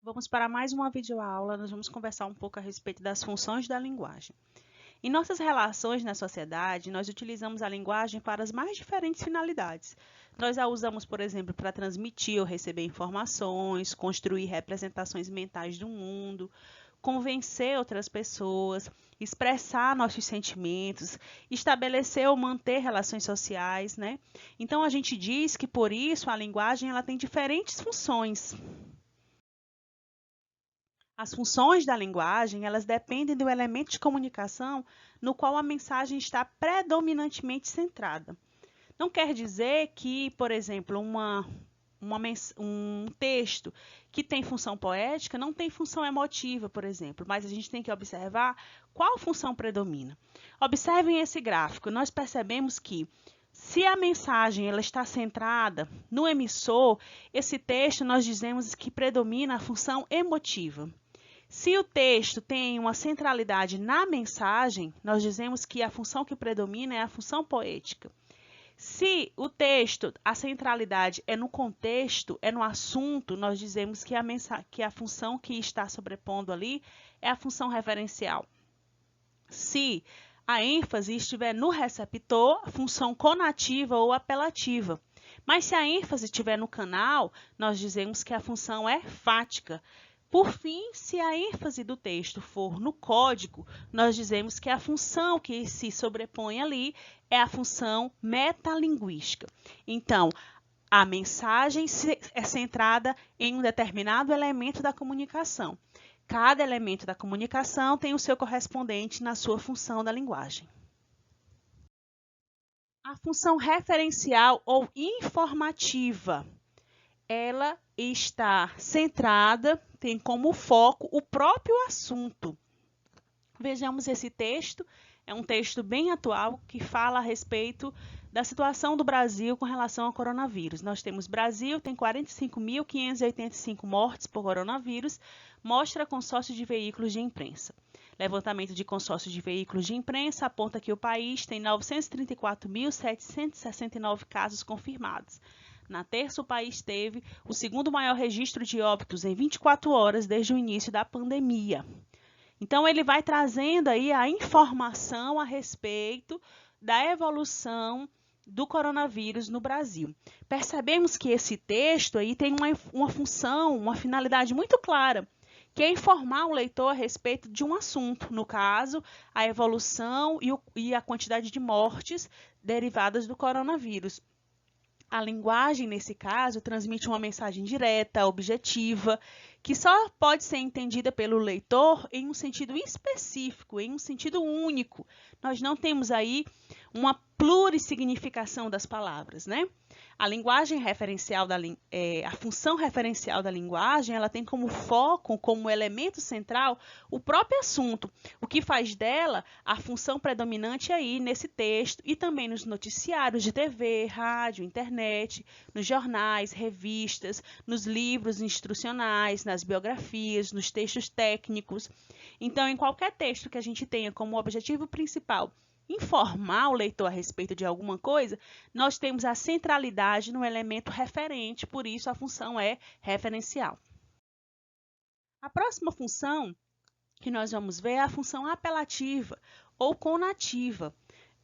Vamos para mais uma videoaula. Nós vamos conversar um pouco a respeito das funções da linguagem. Em nossas relações na sociedade, nós utilizamos a linguagem para as mais diferentes finalidades. Nós a usamos, por exemplo, para transmitir ou receber informações, construir representações mentais do mundo, convencer outras pessoas, expressar nossos sentimentos, estabelecer ou manter relações sociais, né? Então a gente diz que por isso a linguagem ela tem diferentes funções. As funções da linguagem, elas dependem do elemento de comunicação no qual a mensagem está predominantemente centrada. Não quer dizer que, por exemplo, um texto que tem função poética não tem função emotiva, por exemplo, mas a gente tem que observar qual função predomina. Observem esse gráfico, nós percebemos que se a mensagem ela está centrada no emissor, esse texto nós dizemos que predomina a função emotiva. Se o texto tem uma centralidade na mensagem, nós dizemos que a função que predomina é a função poética. Se o texto, a centralidade é no contexto, é no assunto, nós dizemos que a função que está sobrepondo ali é a função referencial. Se a ênfase estiver no receptor, função conativa ou apelativa. Mas se a ênfase estiver no canal, nós dizemos que a função é fática. Por fim, se a ênfase do texto for no código, nós dizemos que a função que se sobrepõe ali é a função metalinguística. Então, a mensagem é centrada em um determinado elemento da comunicação. Cada elemento da comunicação tem o seu correspondente na sua função da linguagem. A função referencial ou informativa, ela está centrada, tem como foco o próprio assunto. Vejamos esse texto, é um texto bem atual que fala a respeito da situação do Brasil com relação ao coronavírus. Nós temos Brasil, tem 45.585 mortes por coronavírus, mostra consórcio de veículos de imprensa. Levantamento de consórcio de veículos de imprensa aponta que o país tem 934.769 casos confirmados. Na terça, o país teve o segundo maior registro de óbitos em 24 horas desde o início da pandemia. Então, ele vai trazendo aí a informação a respeito da evolução do coronavírus no Brasil. Percebemos que esse texto aí tem uma função, uma finalidade muito clara, que é informar o leitor a respeito de um assunto, no caso, a evolução e a quantidade de mortes derivadas do coronavírus. A linguagem, nesse caso, transmite uma mensagem direta, objetiva, que só pode ser entendida pelo leitor em um sentido específico, em um sentido único. Nós não temos aí uma plurissignificação das palavras, né? A linguagem referencial, a função referencial da linguagem, ela tem como foco, como elemento central, o próprio assunto, o que faz dela a função predominante aí nesse texto e também nos noticiários de TV, rádio, internet, nos jornais, revistas, nos livros instrucionais, nas biografias, nos textos técnicos. Então, em qualquer texto que a gente tenha como objetivo principal informar o leitor a respeito de alguma coisa, nós temos a centralidade no elemento referente, por isso a função é referencial. A próxima função que nós vamos ver é a função apelativa ou conativa.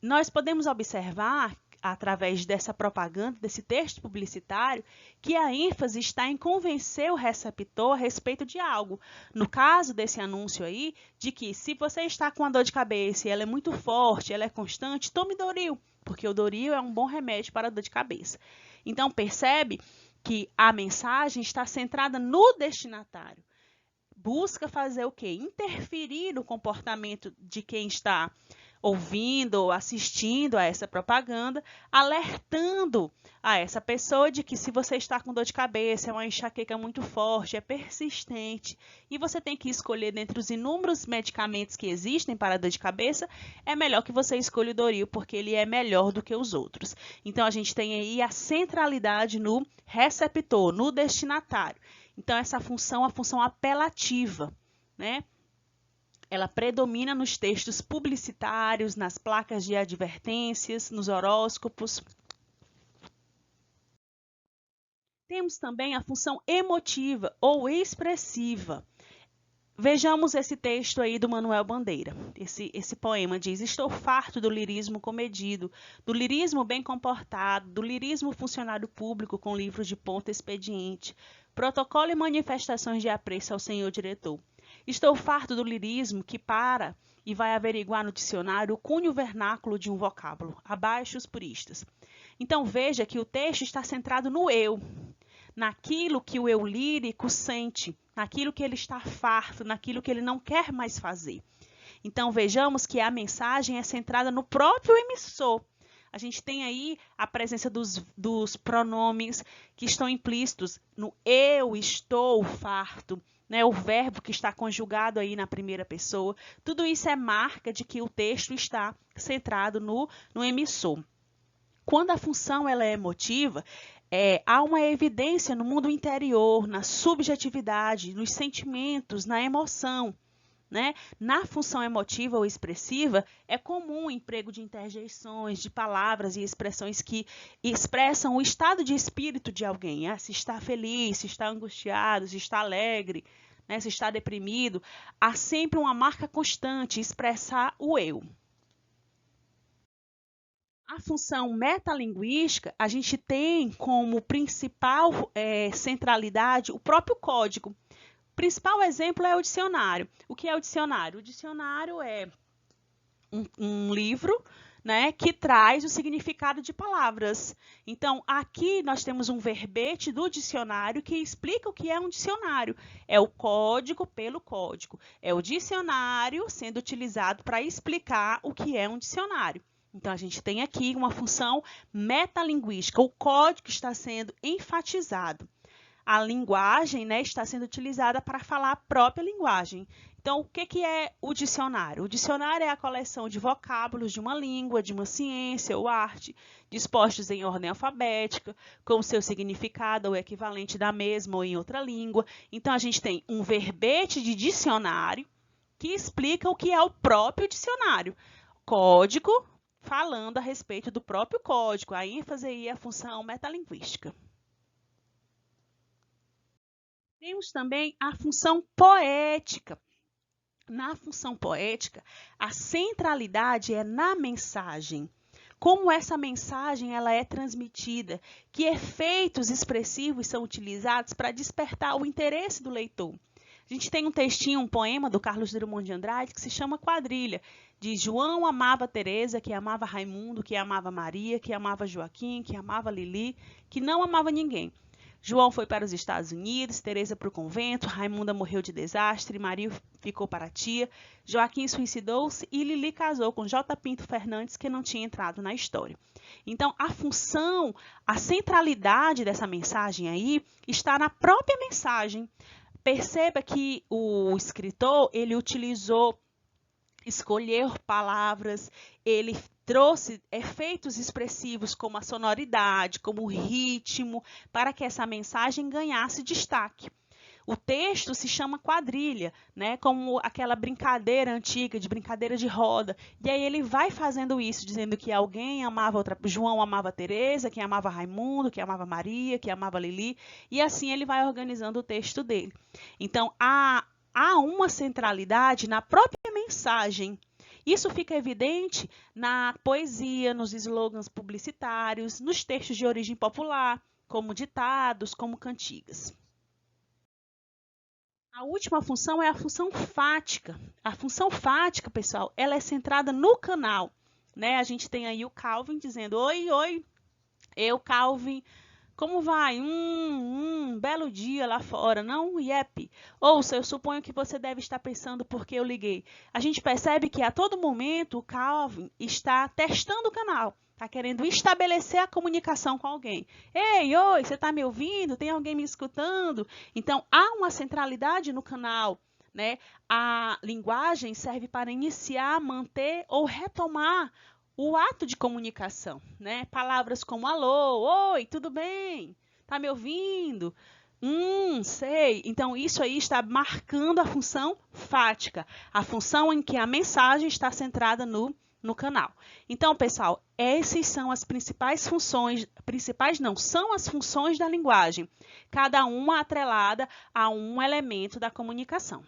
Nós podemos observar, através dessa propaganda, desse texto publicitário, que a ênfase está em convencer o receptor a respeito de algo. No caso desse anúncio aí, de que se você está com uma dor de cabeça e ela é muito forte, ela é constante, tome Doril, porque o Doril é um bom remédio para a dor de cabeça. Então, percebe que a mensagem está centrada no destinatário. Busca fazer o quê? Interferir no comportamento de quem está ouvindo ou assistindo a essa propaganda, alertando a essa pessoa de que se você está com dor de cabeça, é uma enxaqueca muito forte, é persistente, e você tem que escolher dentre os inúmeros medicamentos que existem para a dor de cabeça, é melhor que você escolha o Doril, porque ele é melhor do que os outros. Então, a gente tem aí a centralidade no receptor, no destinatário. Então, essa função é a função apelativa, né? Ela predomina nos textos publicitários, nas placas de advertências, nos horóscopos. Temos também a função emotiva ou expressiva. Vejamos esse texto aí do Manuel Bandeira. Esse poema diz: estou farto do lirismo comedido, do lirismo bem comportado, do lirismo funcionário público com livros de ponta expediente, protocolo e manifestações de apreço ao senhor diretor. Estou farto do lirismo que para e vai averiguar no dicionário o cunho vernáculo de um vocábulo. Abaixo os puristas. Então veja que o texto está centrado no eu, naquilo que o eu lírico sente, naquilo que ele está farto, naquilo que ele não quer mais fazer. Então vejamos que a mensagem é centrada no próprio emissor. A gente tem aí a presença dos pronomes que estão implícitos no eu estou farto, né? O verbo que está conjugado aí na primeira pessoa. Tudo isso é marca de que o texto está centrado no emissor. Quando a função ela é emotiva, há uma evidência no mundo interior, na subjetividade, nos sentimentos, na emoção. Né? Na função emotiva ou expressiva, é comum o emprego de interjeições, de palavras e expressões que expressam o estado de espírito de alguém. Se está feliz, se está angustiado, se está alegre, né? Se está deprimido. Há sempre uma marca constante, expressar o eu. A função metalinguística, a gente tem como principal centralidade o próprio código. O principal exemplo é o dicionário. O que é o dicionário? O dicionário é um livro, né, que traz o significado de palavras. Então, aqui nós temos um verbete do dicionário que explica o que é um dicionário. É o código pelo código. É o dicionário sendo utilizado para explicar o que é um dicionário. Então, a gente tem aqui uma função metalinguística. O código está sendo enfatizado. A linguagem, né, está sendo utilizada para falar a própria linguagem. Então, o que é o dicionário? O dicionário é a coleção de vocábulos de uma língua, de uma ciência ou arte, dispostos em ordem alfabética, com o seu significado ou equivalente da mesma ou em outra língua. Então, a gente tem um verbete de dicionário que explica o que é o próprio dicionário. Código, falando a respeito do próprio código. A ênfase aí é a função metalinguística. Temos também a função poética. Na função poética, a centralidade é na mensagem. Como essa mensagem ela é transmitida, que efeitos expressivos são utilizados para despertar o interesse do leitor. A gente tem um textinho, um poema do Carlos Drummond de Andrade que se chama Quadrilha. Diz: João amava Teresa, que amava Raimundo, que amava Maria, que amava Joaquim, que amava Lili, que não amava ninguém. João foi para os Estados Unidos, Teresa para o convento, Raimunda morreu de desastre, Maria ficou para a tia, Joaquim suicidou-se e Lili casou com J. Pinto Fernandes, que não tinha entrado na história. Então, a função, a centralidade dessa mensagem aí está na própria mensagem. Perceba que o escritor, ele utilizou escolher palavras, ele trouxe efeitos expressivos como a sonoridade, como o ritmo, para que essa mensagem ganhasse destaque. O texto se chama quadrilha, né, como aquela brincadeira antiga, de brincadeira de roda. E aí ele vai fazendo isso, dizendo que alguém amava João amava Teresa, que amava Raimundo, que amava Maria, que amava Lili, e assim ele vai organizando o texto dele. Então, há uma centralidade na própria mensagem. Isso fica evidente na poesia, nos slogans publicitários, nos textos de origem popular, como ditados, como cantigas. A última função é a função fática. A função fática, pessoal, ela é centrada no canal. Né? A gente tem aí o Calvin dizendo: oi, oi, eu, Calvin, como vai? Belo dia lá fora, não? Yep. Ouça, eu suponho que você deve estar pensando por que eu liguei. A gente percebe que a todo momento o Calvin está testando o canal. Está querendo estabelecer a comunicação com alguém. Ei, oi, você está me ouvindo? Tem alguém me escutando? Então, há uma centralidade no canal. Né? A linguagem serve para iniciar, manter ou retomar o ato de comunicação. Né? Palavras como alô, oi, tudo bem? Está me ouvindo? Sei. Então, isso aí está marcando a função fática. A função em que a mensagem está centrada no no canal. Então, pessoal, essas são as principais funções, são as funções da linguagem, cada uma atrelada a um elemento da comunicação.